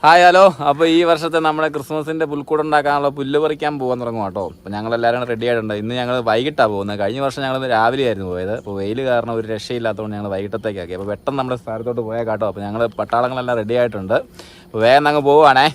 Hi hello. അപ്പോൾ ഈ വർഷത്തെ നമ്മുടെ ക്രിസ്മസിൻ്റെ പുൽക്കൂട് ഉണ്ടാക്കാനുള്ള പുല്ല് പറിക്കാൻ പോകാൻ തുടങ്ങും കേട്ടോ. അപ്പോൾ ഞങ്ങളെല്ലാവരും റെഡി ആയിട്ടുണ്ട്. ഇന്ന് ഞങ്ങൾ വൈകിട്ടാണ് പോകുന്നത്. കഴിഞ്ഞ വർഷം ഞങ്ങൾ രാവിലെ ആയിരുന്നു പോയത്. അപ്പോൾ വെയിൽ കാരണം ഒരു രക്ഷയില്ലാത്തതുകൊണ്ട് ഞങ്ങൾ വൈകിട്ടത്തേക്കാക്കി. അപ്പോൾ പെട്ടെന്ന് നമ്മുടെ സ്ഥലത്തോട്ട് പോയാൽ കേട്ടോ. അപ്പോൾ ഞങ്ങൾ പട്ടാളങ്ങളെല്ലാം റെഡി ആയിട്ടുണ്ട്. അപ്പോൾ വേഗം അങ്ങ് പോവുകയാണേ.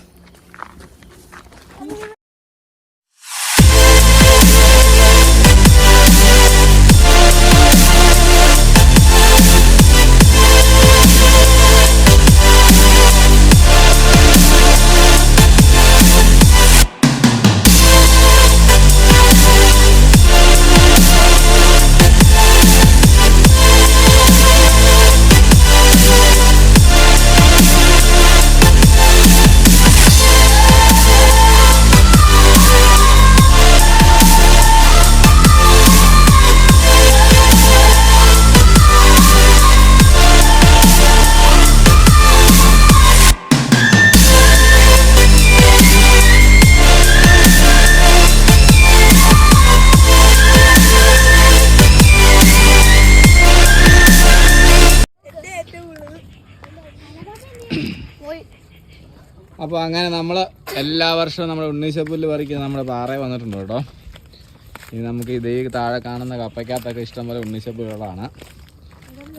അപ്പോൾ അങ്ങനെ നമ്മൾ എല്ലാ വർഷവും നമ്മുടെ ഉണ്ണീശപ്പുല്ല് പറിക്കുന്ന നമ്മുടെ പാറയിൽ വന്നിട്ടുണ്ട് കേട്ടോ. ഇനി നമുക്ക് ഇതേ താഴെ കാണുന്ന കപ്പയ്ക്കകത്തൊക്കെ ഇഷ്ടംപോലെ ഉണ്ണീശപ്പുല്ലുകളാണ്.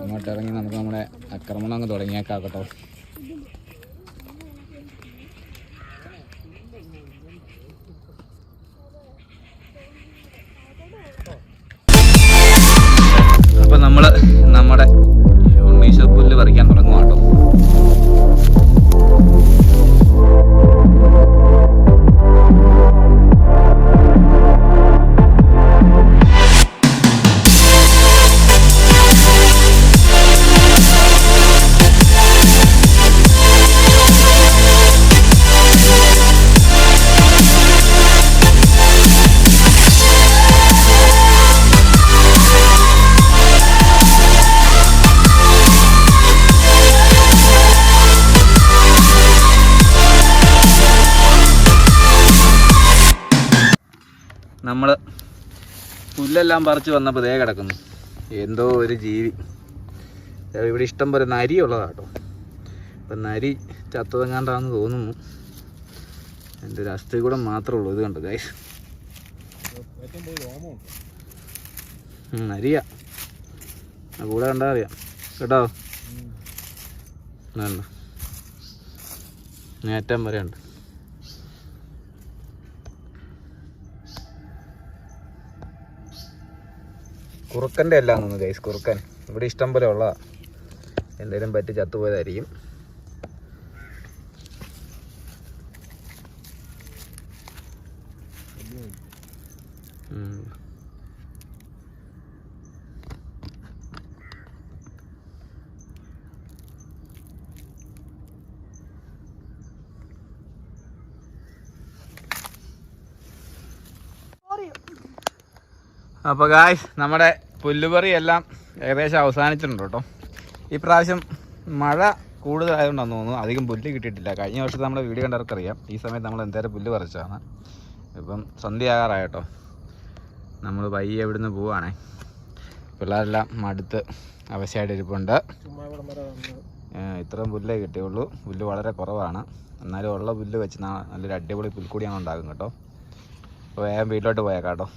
അങ്ങോട്ട് ഇറങ്ങി നമുക്ക് നമ്മുടെ ആക്രമണം അങ്ങ് തുടങ്ങിയേക്കാം കേട്ടോ. അപ്പോൾ നമ്മൾ നമ്മുടെ ഉണ്ണീശപ്പുല്ല് പറിക്കാൻ തുടങ്ങും കേട്ടോ. നമ്മൾ പുല്ലെല്ലാം പറിച്ച് വന്നപ്പോൾ ദേ കിടക്കുന്നു എന്തോ ഒരു ജീവി. ഇവിടെ ഇഷ്ടം പോലെ നരി ഉള്ളതാണ് കേട്ടോ. അപ്പം നരി ചത്തതെങ്ങാണ്ടാണെന്ന് തോന്നുന്നു. എൻ്റെ ഒരു അസ്ഥി കൂടെ മാത്രമേ ഉള്ളൂ. ഇത് കണ്ടു ഗൈസ്, നരിയാ. കൂടെ കണ്ടാ അറിയാം കേട്ടോ. വേണ്ട നേറ്റം വരെ ഉണ്ട്. കുറുക്കൻ്റെ എല്ലാം തോന്നുന്നു ഗൈസ്. കുറുക്കൻ ഇവിടെ ഇഷ്ടം പോലെ ഉള്ളതാണ്. എന്തെങ്കിലും പറ്റി ചത്തുപോയതായിരിക്കും. അപ്പോൾ ഗായ്സ് നമ്മുടെ പുല്ലുപറി എല്ലാം ഏകദേശം അവസാനിച്ചിട്ടുണ്ട് കേട്ടോ. ഈ പ്രാവശ്യം മഴ കൂടുതലായതുകൊണ്ടാണെന്ന് തോന്നുന്നു അധികം പുല്ല് കിട്ടിയിട്ടില്ല. കഴിഞ്ഞ വർഷത്തെ നമ്മുടെ വീഡിയോ കണ്ടവർക്കറിയാം. ഈ സമയത്ത് നമ്മൾ എന്തേരം പുല്ല് പറിച്ചതാണ്. ഇപ്പം സന്ധ്യയാകാറായ കേട്ടോ. നമ്മൾ പയ്യെ ഇവിടുന്ന് പോവുകയാണേ. പിള്ളേരെല്ലാം മടുത്ത് അവശയായിട്ട് ഇരിപ്പുണ്ട്. ഇത്രയും പുല്ലേ കിട്ടിയുള്ളൂ. പുല്ല് വളരെ കുറവാണ്. എന്നാലും ഉള്ള പുല്ല് വെച്ച് നല്ലൊരു അടിപൊളി പുൽക്കൂടിയാണ് ഉണ്ടാകും കേട്ടോ. അപ്പോൾ വേഗം വീട്ടിലോട്ട് പോയേക്കാം കേട്ടോ.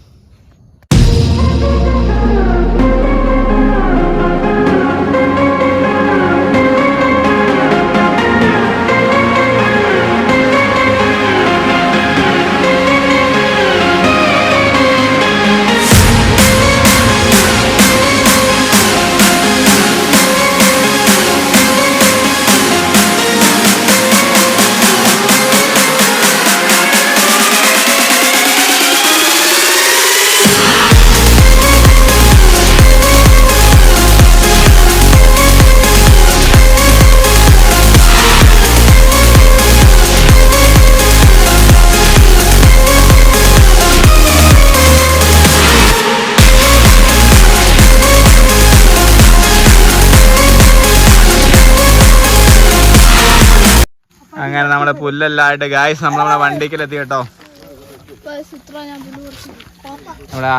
അങ്ങനെ നമ്മുടെ പുല്ലെല്ലാം ആയിട്ട് ഗായ്സ് നമ്മൾ നമ്മുടെ വണ്ടിക്കലെത്തി കേട്ടോ. നമ്മുടെ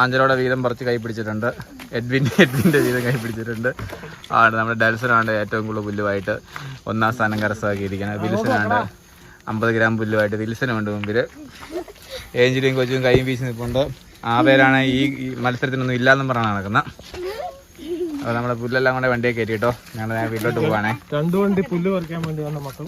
ആഞ്ചലോടെ വീതം പറിച്ച് കൈ പിടിച്ചിട്ടുണ്ട്. എഡ്വിൻ്റെ വീതം കൈ പിടിച്ചിട്ടുണ്ട്. ആണ് നമ്മുടെ ഡെൽസനാണ് ഏറ്റവും കൂടുതൽ പുല്ലുമായിട്ട് 1ാം സ്ഥാനം കരസ്ഥമാക്കിയിരിക്കുന്നത്. വിൽസനാണ് 50 ഗ്രാം പുല്ലുമായിട്ട് വിൽസനുണ്ട് മുമ്പിൽ. ഏഞ്ചലിയും കൊച്ചും കൈയും വീശി നിൽപ്പുണ്ട്. ആ പേരാണ് ഈ മത്സരത്തിനൊന്നും ഇല്ലാന്നും പറഞ്ഞാണ് നടക്കുന്നത്. അപ്പോൾ നമ്മുടെ പുല്ലെല്ലാം കൂടെ വണ്ടിയെ കയറ്റി കേട്ടോ. ഞങ്ങൾ വീട്ടിലോട്ട് പോവാണേ. 2 വണ്ടി പുല്ല് പറിക്കാൻ വേണ്ടി വന്ന മക്കൾ.